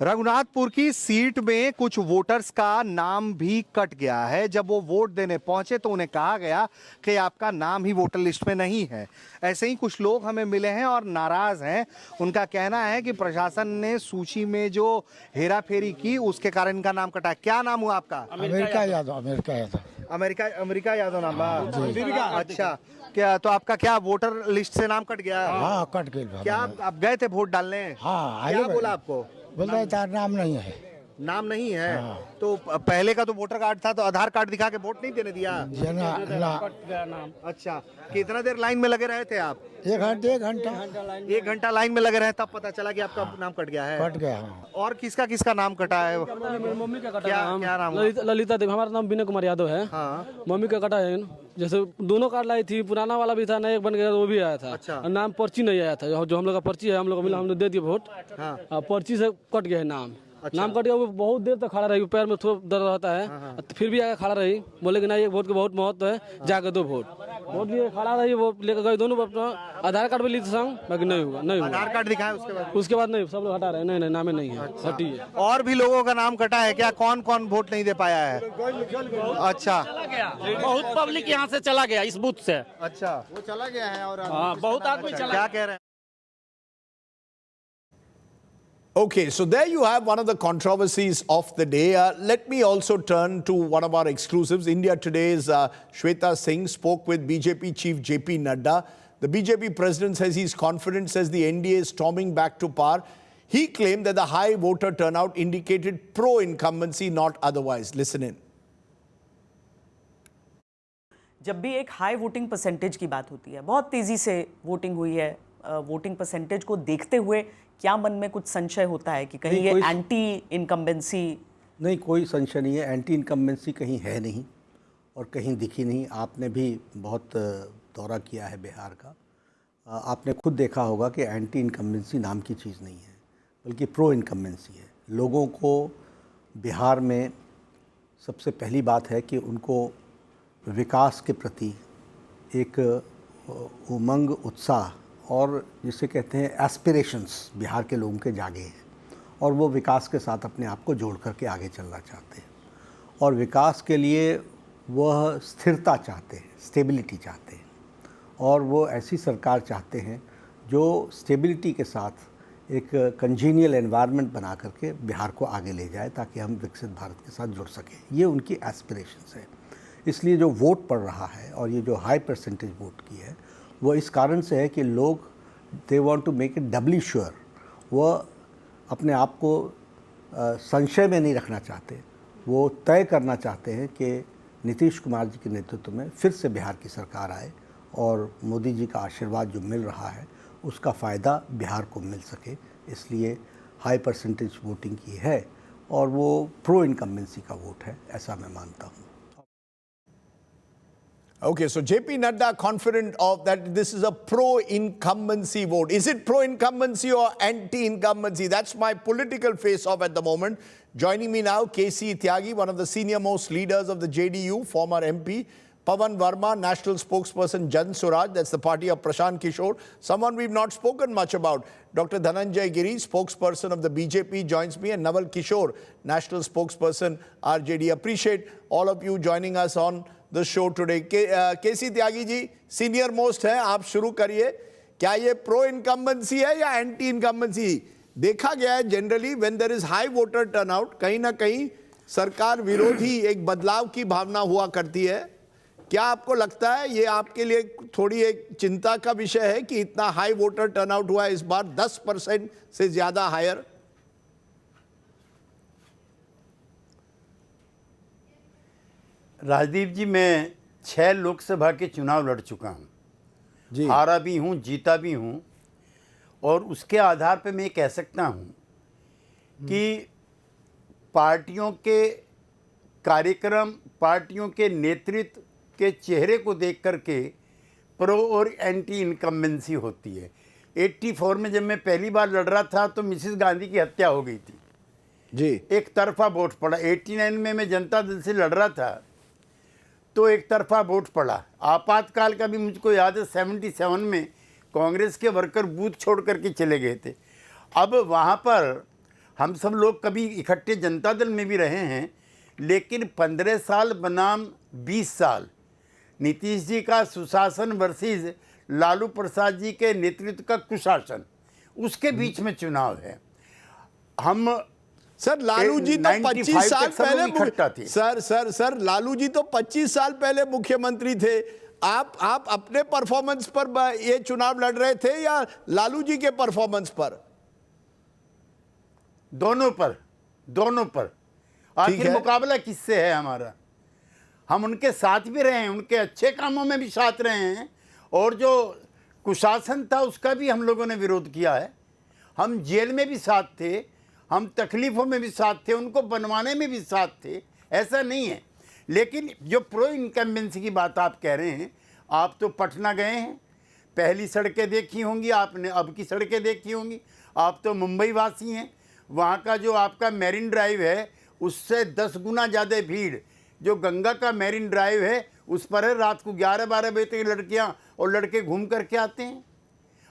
Raghunathpur की seat में कुछ voters का नाम भी cut गया है। जब वो वोट देने पहुंचे तो उन्हें कहा गया कि आपका नाम ही वोटर लिस्ट में नहीं है। ऐसे ही कुछ लोग हमें मिले हैं और नाराज हैं। उनका कहना है कि प्रशासन ने सूची में जो हेराफेरी की उसके कारण इनका नाम कटा। क्या नाम हुआ आपका? अमेरिका यादव। अमेरिका यादव नाम। अच्छा, क्या तो आपका क्या वोटर लिस्ट से नाम कट गया? हाँ, कट गया। क्या आप गए थे वोट डालने? हाँ। क्या बोला आपको? बोल रहे थे नाम नहीं है। नाम नहीं है। हाँ। तो पहले का तो वोटर कार्ड था, तो आधार कार्ड दिखा के वोट नहीं देने दिया? अच्छा, कितना देर लाइन में लगे रहे थे आप? 1 घंटा लाइन में लगे रहे, तब पता चला कि आपका नाम कट गया है। कट गया। और किसका नाम कटा है? मम्मी का कटा। क्या नाम? ललिता देवी। हमारा नाम विनय कुमार यादव है। हाँ। मम्मी का कटा है। जैसे दोनों कार्ड लाई थी, पुराना वाला भी था, नया एक बन गया वो भी आया था। अच्छा। नाम पर्ची नहीं आया था, जो हम लोग का पर्ची है हम लोग को मिला, हमने दे दिया वोट। हाँ। पर्ची से कट गया है नाम। अच्छा। नाम कट गया, वो बहुत देर तक खड़ा रही, पैर में थोड़ा दर्द रहता है। हाँ। फिर भी आगे खड़ा रही, बोले कि नहीं, एक वोट के बहुत महत्व है, जाकर दो वोट लिए खड़ा रही। वो लेकर गए दोनों अपना आधार कार्ड भी ली थी संग, बाकी नहीं हुआ। आधार कार्ड दिखाया उसके बाद नहीं, सब लोग हटा रहे। नहीं, नामे नहीं है। अच्छा। हटी है। और भी लोगों का नाम कटा है क्या? कौन कौन वोट नहीं दे पाया है? अच्छा, बहुत पब्लिक यहाँ से चला गया इस बूथ से। अच्छा, वो चला गया है और बहुत आदमी चला। क्या कह रहे हैं? Okay, so there you have one of the controversies of the day. Let me also turn to one of our exclusives. India Today's Shweta Singh spoke with BJP Chief JP Nadda. The BJP president says he's confident, says the NDA is storming back to power. He claimed that the high voter turnout indicated pro-incumbency, not otherwise. Listen in. जब भी एक high voting percentage की बात होती है, बहुत तेज़ी से वोटिंग हुई है, वोटिंग परसेंटेज को देखते हुए क्या मन में कुछ संशय होता है कि कहीं ये एंटी इनकम्बेंसी? नहीं, कोई संशय नहीं है। एंटी इनकम्बेंसी कहीं है नहीं और कहीं दिखी नहीं। आपने भी बहुत दौरा किया है बिहार का, आपने खुद देखा होगा कि एंटी इनकम्बेंसी नाम की चीज़ नहीं है, बल्कि प्रो इनकम्बेंसी है। लोगों को बिहार में सबसे पहली बात है कि उनको विकास के प्रति एक उमंग, उत्साह और जिसे कहते हैं एस्पिरेशंस बिहार के लोगों के जागे हैं और वो विकास के साथ अपने आप को जोड़ करके आगे चलना चाहते हैं और विकास के लिए वह स्थिरता चाहते हैं, स्टेबिलिटी चाहते हैं और वो ऐसी सरकार चाहते हैं जो स्टेबिलिटी के साथ एक कंजीनियल एनवायरनमेंट बना करके बिहार को आगे ले जाए ताकि हम विकसित भारत के साथ जुड़ सकें। ये उनकी एस्पिरेशंस है। इसलिए जो वोट पड़ रहा है और ये जो हाई परसेंटेज वोट की है वो इस कारण से है कि लोग they want to make it doubly sure, वो अपने आप को संशय में नहीं रखना चाहते, वो तय करना चाहते हैं कि नीतीश कुमार जी के नेतृत्व में फिर से बिहार की सरकार आए और मोदी जी का आशीर्वाद जो मिल रहा है उसका फ़ायदा बिहार को मिल सके, इसलिए हाई परसेंटेज वोटिंग की है और वो प्रो इनकम्बेंसी का वोट है, ऐसा मैं मानता हूँ। Okay, so JP Nadda confident of that this is a pro-incumbency vote. Is it pro-incumbency or anti-incumbency? That's my political face-off at the moment. Joining me now, KC Tyagi, one of the senior-most leaders of the JDU, former MP. Pawan Verma, national spokesperson, Jan Suraj, that's the party of Prashant Kishore. Someone we've not spoken much about. Dr. Dhananjay Giri, spokesperson of the BJP, joins me, and Naval Kishore, national spokesperson, RJD. Appreciate all of you joining us on the show today. KC Tyagi ji, senior most है, आप शुरू करिए. क्या ये pro incumbency है या anti incumbency? देखा गया है generally when there is high voter turnout, कहीं ना कहीं सरकार विरोधी एक बदलाव की भावना हुआ करती है. क्या आपको लगता है ये आपके लिए थोड़ी एक चिंता का विषय है कि इतना हाई वोटर टर्नआउट हुआ है इस बार, 10% से ज्यादा हायर? राजदीप जी, मैं 6 लोकसभा के चुनाव लड़ चुका हूँ, हारा भी हूँ, जीता भी हूँ, और उसके आधार पे मैं कह सकता हूँ कि पार्टियों के कार्यक्रम, पार्टियों के नेतृत्व के चेहरे को देख करके प्रो और एंटी इनकम्बेंसी होती है. 84 में जब मैं पहली बार लड़ रहा था तो मिसेस गांधी की हत्या हो गई थी जी, एक तरफा वोट पड़ा. 89 में मैं जनता दल से लड़ रहा था तो एक तरफा वोट पड़ा. आपातकाल का भी मुझको याद है, 77 में कांग्रेस के वर्कर बूथ छोड़ करके चले गए थे. अब वहाँ पर हम सब लोग कभी इकट्ठे जनता दल में भी रहे हैं, लेकिन 15 साल बनाम 20 साल नीतीश जी का सुशासन वर्सेस लालू प्रसाद जी के नेतृत्व का कुशासन, उसके बीच में चुनाव है. हम सर लालू जी तो 25 साल पहले सर लालू जी तो 25 साल पहले मुख्यमंत्री थे. आप अपने परफॉर्मेंस पर ये चुनाव लड़ रहे थे या लालू जी के परफॉर्मेंस पर? दोनों पर. आखिर मुकाबला किससे है हमारा? हम उनके साथ भी रहे हैं, उनके अच्छे कामों में भी साथ रहे हैं, और जो कुशासन था उसका भी हम लोगों ने विरोध किया है. हम जेल में भी साथ थे, हम तकलीफ़ों में भी साथ थे, उनको बनवाने में भी साथ थे, ऐसा नहीं है. लेकिन जो प्रो इनकम्बेंसी की बात आप कह रहे हैं, आप तो पटना गए हैं, पहली सड़कें देखी होंगी आपने, अब की सड़कें देखी होंगी. आप तो मुंबई वासी हैं, वहाँ का जो आपका मैरिन ड्राइव है उससे 10 गुना ज़्यादा भीड़ जो गंगा का मैरिन ड्राइव है उस पर है. रात को 11-12 बजे तक लड़कियाँ और लड़के घूम करके आते हैं.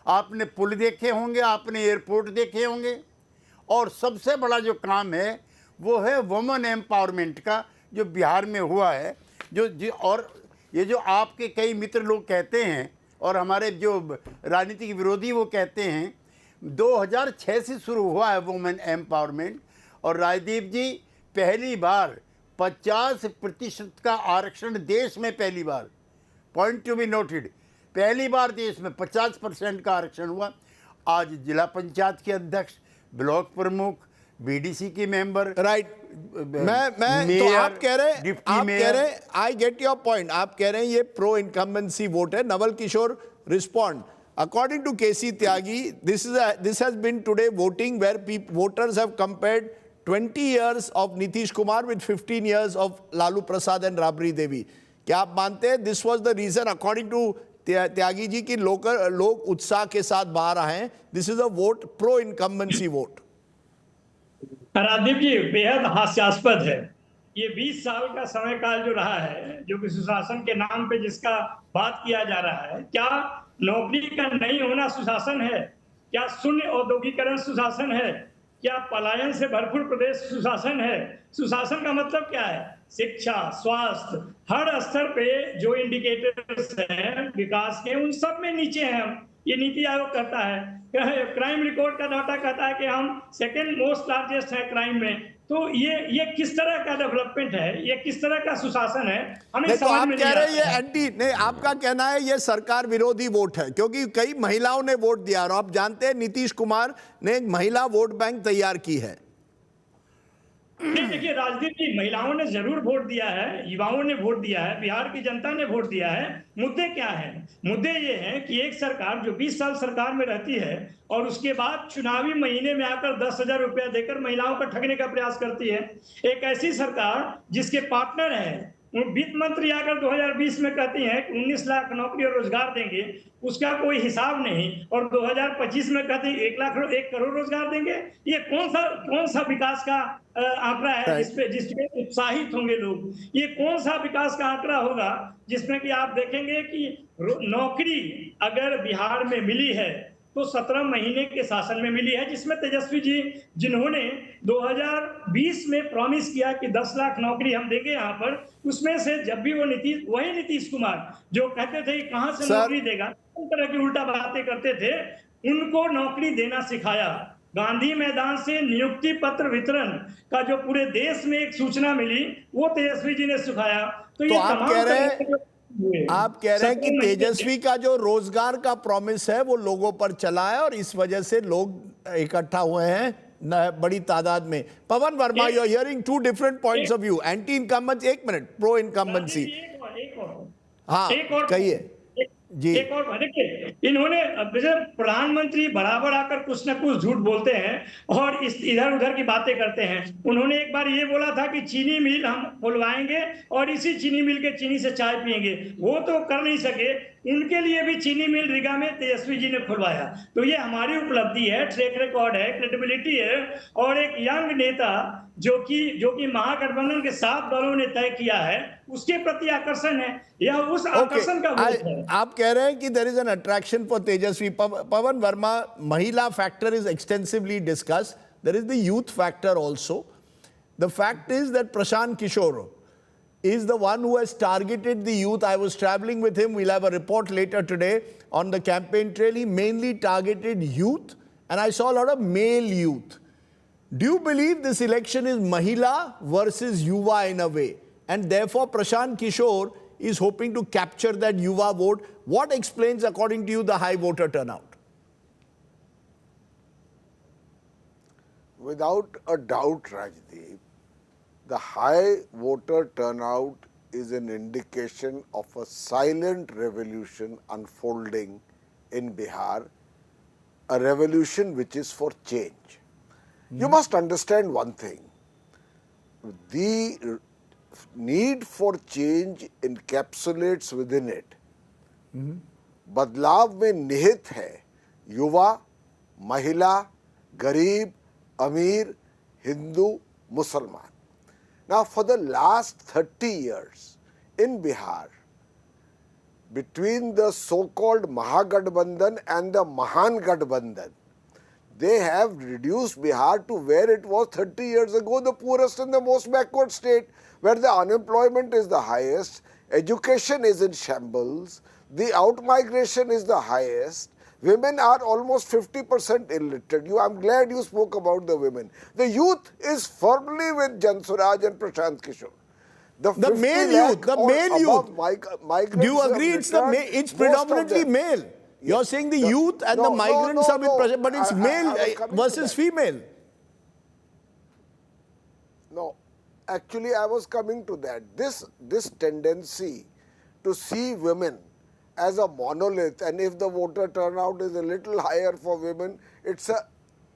आपने पुल देखे होंगे, आपने एयरपोर्ट देखे होंगे, और सबसे बड़ा जो काम है वो है वुमेन एम्पावरमेंट का, जो बिहार में हुआ है. और ये जो आपके कई मित्र लोग कहते हैं और हमारे जो राजनीतिक विरोधी वो कहते हैं, 2006 से शुरू हुआ है वुमेन एम्पावरमेंट. और राजदीप जी, पहली बार 50% का आरक्षण देश में, पहली बार, पॉइंट टू बी नोटेड, पहली बार देश में 50% का आरक्षण हुआ. आज जिला पंचायत के अध्यक्ष, ब्लॉक प्रमुख, बीडीसी की मेंबर, राइट. मैं तो आप कह रहे आई गेट योर पॉइंट. आप कह रहे हैं ये प्रो इनकम्बेंसी वोट है. Naval Kishore, respond. According to KC Tyagi, this has been today voting where voters have compared 20 years of Nitish Kumar with 15 years of Lalu Prasad and Rabri Devi. क्या आप मानते हैं this was the reason according to Tyagi ji की लोग उत्साह के साथ बाहर आए हैं? This is a vote pro incumbency vote. Rajdeep जी, बेहद हास्यास्पद है. ये 20 साल का समय काल जो रहा है, जो कि सुशासन के नाम पे जिसका बात किया जा रहा है, क्या नौकरी का नहीं होना सुशासन है? क्या शून्य औद्योगिकरण सुशासन है? क्या पलायन से भरपूर प्रदेश सुशासन है? सुशासन का मतलब क्या है? शिक्षा, स्वास्थ्य, हर स्तर पे जो इंडिकेटर्स हैं विकास के, उन सब में नीचे हैं हम. ये नीति आयोग कहता है, क्राइम रिकॉर्ड का डाटा कहता है कि हम सेकेंड मोस्ट लार्जेस्ट है क्राइम में. तो ये किस तरह का डेवलपमेंट है? ये किस तरह का सुशासन है? हमें तो आप कह रहे हैं ये एंटी नहीं, आपका कहना है ये सरकार विरोधी वोट है क्योंकि कई महिलाओं ने वोट दिया. और आप जानते हैं नीतीश कुमार ने एक महिला वोट बैंक तैयार की है. नहीं, देखिए राजदीप जी, महिलाओं ने जरूर वोट दिया है, युवाओं ने वोट दिया है, बिहार की जनता ने वोट दिया है। मुद्दे क्या है? मुद्दे ये हैं कि एक सरकार जो 20 साल सरकार में रहती है और उसके बाद चुनावी महीने में आकर 10,000 रुपया देकर महिलाओं का ठगने का प्रयास करती है। एक ऐसी सरकार जिसके पार्टनर है वित्त मंत्री आकर 2020 में कहती हैं कि 19 लाख नौकरी और रोजगार देंगे, उसका कोई हिसाब नहीं, और 2025 में कहती हैं 1 करोड़ रोजगार देंगे। ये कौन सा विकास का आंकड़ा है जिसपे उत्साहित होंगे लोग? ये कौन सा विकास का आंकड़ा होगा जिसमें कि आप देखेंगे कि नौकरी अगर बिहार में मिली है तो 17 महीने के शासन में मिली है, जिसमें तेजस्वी जी जिन्होंने 2020 में प्रॉमिस किया कि 10 लाख नौकरी हम देंगे यहाँ पर, उसमें से जब भी वही नीतीश कुमार जो कहते थे कि कहां से नौकरी देगा, उन तरह की उल्टा बातें करते थे, उनको नौकरी देना सिखाया। गांधी मैदान से नियुक्ति पत्र वितरण का जो पूरे देश में एक सूचना मिली, वो तेजस्वी जी ने सिखाया। तो आप कह रहे हैं कि तेजस्वी का जो रोजगार का प्रॉमिस है वो लोगों पर चला है और इस वजह से लोग इकट्ठा हुए हैं बड़ी तादाद में। Pavan Varma, you are hearing two different points of view, anti incumbency, एक मिनट, प्रो इनकम्बेंसी। हाँ कहिए जी। एक और देखिए, इन्होंने प्रधानमंत्री बराबर आकर कुछ न कुछ झूठ बोलते हैं और इधर उधर की बातें करते हैं। उन्होंने एक बार ये बोला था कि चीनी मिल हम खुलवाएंगे और इसी चीनी मिल के चीनी से चाय पिएंगे, वो तो कर नहीं सके। उनके लिए भी चीनी मिल रीगा में तेजस्वी जी ने खुलवाया। तो ये हमारी उपलब्धि है, ट्रैक रिकॉर्ड है, क्रेडिबिलिटी है, और एक यंग नेता जो कि महागठबंधन के 7 दलों ने तय किया है, उसके प्रति आकर्षण है, यह उस आकर्षण का वोट है। आप कह रहे हैं कि there is an attraction for Tejashwi. Pavan Varma, महिला factor is extensively discussed, there is the youth factor also. The fact is that Prashant Kishor is the one who has targeted the youth. I was traveling with him. We'll have a report later today on the campaign trail. He mainly targeted youth, and I saw a lot of male youth. Do you believe this election is Mahila versus Yuva in a way? And therefore, Prashant Kishore is hoping to capture that Yuva vote. What explains, according to you, the high voter turnout? Without a doubt, Rajdeep, the high voter turnout is an indication of a silent revolution unfolding in Bihar, a revolution which is for change. You must understand one thing. The need for change encapsulates within it. बदलाव में निहित है युवा, महिला, गरीब, अमीर, हिंदू, मुसलमान. Now, for the last 30 years in Bihar, between the so-called Mahagathbandhan and the Mahan Gathbandhan, they have reduced Bihar to where it was 30 years ago, the poorest and the most backward state, where the unemployment is the highest, education is in shambles, the out-migration is the highest, women are almost 50% illiterate. I'm glad you spoke about the women. The youth is firmly with Jan Swaraj and Prashant Kishore. The male youth, the male youth. Do you agree it's predominantly male? You're saying the youth and the migrants are with Prashant, but it's male versus female. No, actually I was coming to that. This tendency to see women as a monolith, and if the voter turnout is a little higher for women, it's a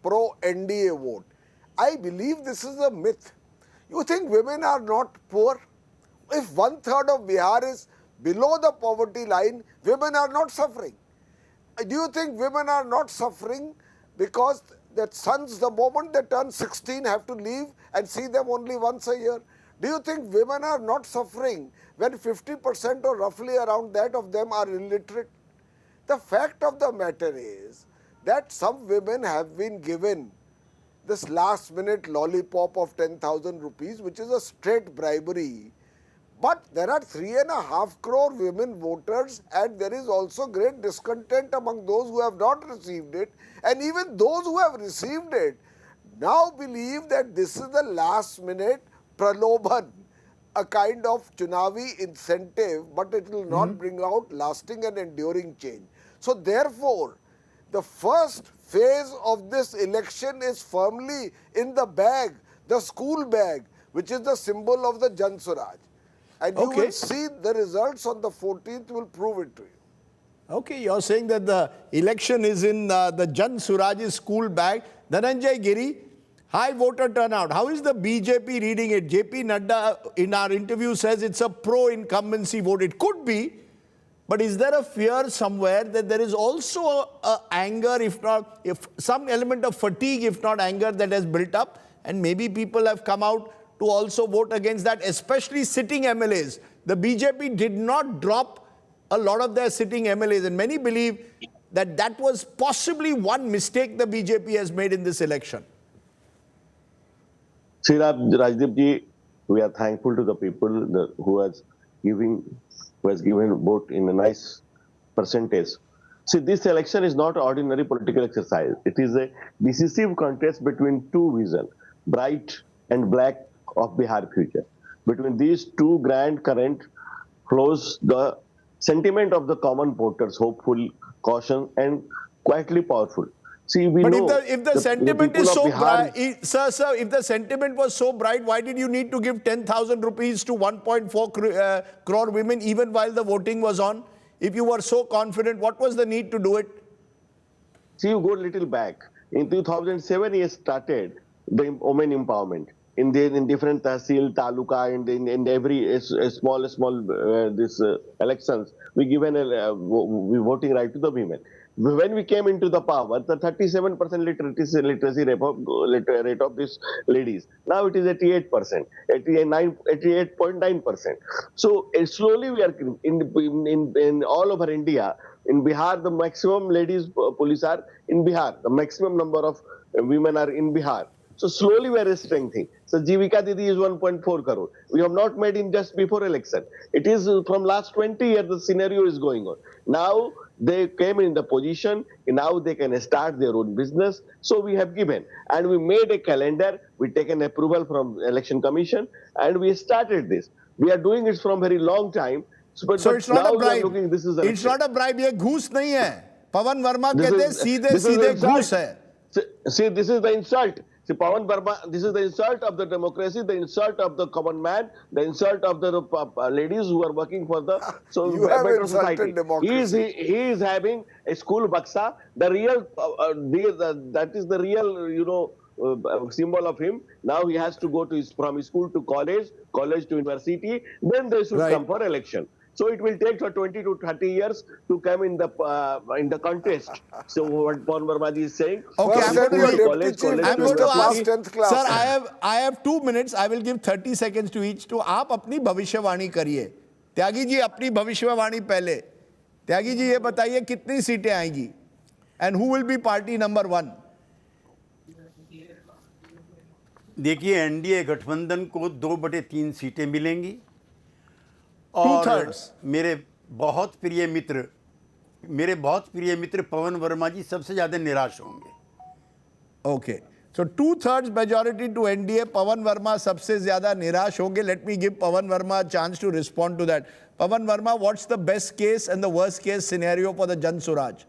pro-NDA vote. I believe this is a myth. You think women are not poor? If 1/3 of Bihar is below the poverty line, women are not suffering. Do you think women are not suffering because their sons, the moment they turn 16, have to leave and see them only once a year? Do you think women are not suffering when 50% or roughly around that of them are illiterate? The fact of the matter is that some women have been given this last minute lollipop of 10,000 rupees, which is a straight bribery. But there are 3.5 crore women voters, and there is also great discontent among those who have not received it, and even those who have received it now believe that this is the last minute praloban, a kind of Chunavi incentive, but it will not bring out lasting and enduring change. So therefore, the first phase of this election is firmly in the bag. the school bag, which is the symbol of the Jan Swaraj. And you will see the results on the 14th will prove it to you. Okay, you're saying that the election is in the Jan Swaraj's school bag. Dhananjay Giri, high voter turnout. How is the BJP reading it? JP Nadda in our interview says it's a pro-incumbency vote. It could be, but is there a fear somewhere that there is also a anger, if some element of fatigue, if not anger, that has built up, and maybe people have come out to also vote against that, especially sitting MLAs. The BJP did not drop a lot of their sitting MLAs, and many believe that that was possibly one mistake the BJP has made in this election. See, Rajdeep ji, we are thankful to the people who has given vote in a nice percentage. See, this election is not ordinary political exercise. It is a decisive contest between two visions, bright and black of Bihar future. Between these two grand current flows the sentiment of the common voters, hopeful, caution, and quietly powerful. See, we know if the sentiment is so bright, sir, if the sentiment was so bright, why did you need to give 10,000 rupees to 1.4 crore women even while the voting was on? If you were so confident, what was the need to do it? See, you go a little back. In 2007, he started the women empowerment. In different tahsil, taluka, in every small elections, we given we voting right to the women. When we came into the power, the 37% literacy rate of these ladies. Now it is 88%, 88.9%. So slowly we are in all over India. In Bihar, the maximum ladies police are in Bihar. The maximum number of women are in Bihar. So slowly we are strengthening. So Jivika Didi is 1.4 crore. We have not made in just before election. It is from last 20 years the scenario is going on. Now they came in the position, now they can start their own business. So we have given and we made a calendar. We taken approval from Election Commission and we started this. We are doing it from very long time. So it's not a bribe. It's not a bribe. ये घूस नहीं है. Pawan Verma कहते हैं सीधे घूस है. See, this is the insult. See, Pawan Verma, this is the insult of the democracy, the insult of the common man, the insult of the ladies who are working for the better society. He is having a school baksa. The real, that is the real, symbol of him. Now he has to go to from school to college to university. Then they should come for election. So it will take for 20 to 30 years to come in the contest. So what Pawan Verma ji is saying. Okay, I'm going to ask, sir, I have 2 minutes. I will give 30 seconds to each. तो आप अपनी भविष्यवाणी करिए. त्यागी जी अपनी भविष्यवाणी पहले. त्यागी जी ये बताइए कितनी सीटें आएंगी? And who will be party number 1? देखिए एनडीए गठबंधन को 2/3 सीटें मिलेंगी और मेरे बहुत प्रिय मित्र पवन वर्मा जी सबसे ज्यादा निराश होंगे. Okay, so 2/3 majority to NDA. Pavan Varma सबसे ज्यादा निराश होंगे. Let me give Pavan Varma a chance to respond to that. Pawan Verma, what's the best case and the worst case scenario for the Jan Swaraj?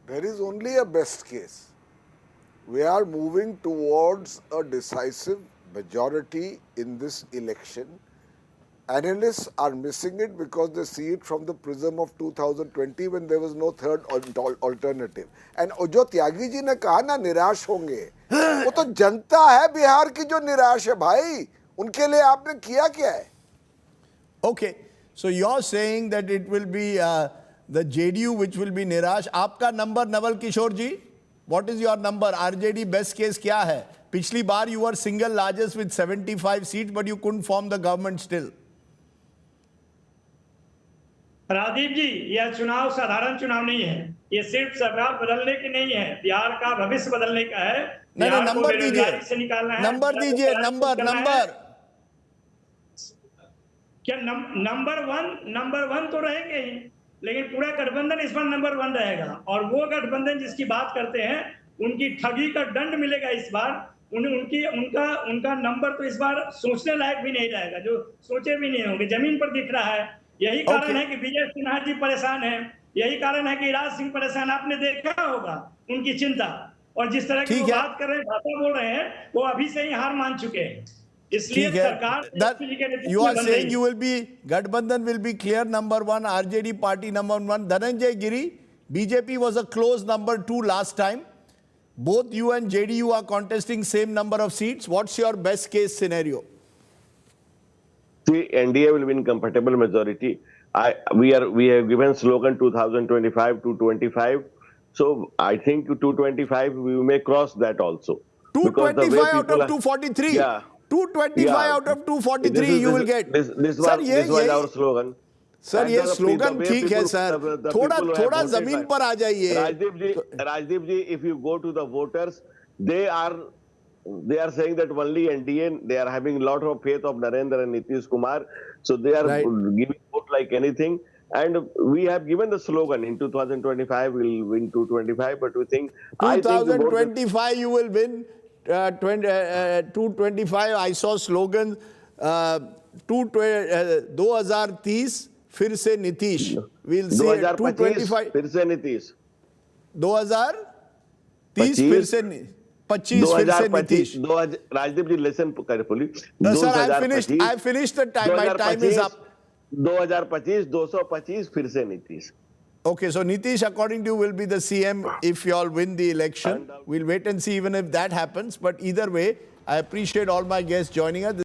There is only a best case. We are moving towards a decisive majority in this election. Analysts are missing it because they see it from the prism of 2020 when there was no third alternative. And जो त्यागी जी ने कहा ना निराश होंगे, वो तो जनता है बिहार की जो निराश है भाई. उनके लिए आपने किया क्या है? Okay, so you're saying that it will be the JDU which will be निराश. आपका number Naval Kishore ji, what is your number? RJD best case क्या है? पिछली बार you were single largest with 75 seats, but you couldn't form the government still. Rajiv जी, यह चुनाव साधारण चुनाव नहीं है. ये सिर्फ सरकार बदलने की नहीं है, बिहार का भविष्य बदलने का है. नहीं, नंबर दीजिए, नंबर दीजिए, नंबर. क्या नंबर वन तो रहेंगे ही, लेकिन पूरा गठबंधन इस बार नंबर 1 रहेगा. और वो गठबंधन जिसकी बात करते हैं, उनकी ठगी का दंड मिलेगा इस बार. उनका नंबर तो इस बार सोचने लायक भी नहीं रहेगा, जो सोचे भी नहीं होंगे. जमीन पर दिख रहा है. यही कारण है कि विजय सिन्हा जी परेशान है. यही कारण है कि राज सिंह परेशान. आपने देखा होगा उनकी चिंता. और जिस तरह की ठीक वो है। बात कर रहे हैं, भाषा बोल रहे हैं, वो अभी से ही हार मान चुके हैं। इसलिए ठीक है। सरकार That जी के नेतृत्व you में are बन saying रही you will be Gadbandhan will be clear number one, RJD party number one. Dhananjay Giri, BJP was a close number 2 last time. Both you and JDU are contesting same number of seats. What's your best case scenario? See, NDA will win comfortable majority. We have given slogan 2025 to 25. So I think 225 we may cross that also. Because the way 225 out people of 243. Yeah. 225 Yeah. out of 243 you will get. This Sir, was our slogan. Sir And ये the slogan way ठीक है people- sir, the थोड़ा people who have थोड़ा voted जमीन right. पर आ जाइए। Rajdeep ji, if you go to the voters, they are saying that only NDA, they are having a lot of faith of Narendra and Nitish Kumar, so they are giving vote like anything. And we have given the slogan in 2025 we'll win 225, but we think 2025 you will win 225. I saw slogan 2030 फिर से Nitish. We'll see 225 फिर से नीतीश. 2030 फिर से 25 फिर से Nitish. Rajdeep ji, listen carefully. No, sir, I finished the time. My time is up. 2025 225 फिर से Nitish. Okay, so Nitish, according to you, will be the CM if you all win the election. We'll wait and see even if that happens. But either way, I appreciate all my guests joining us.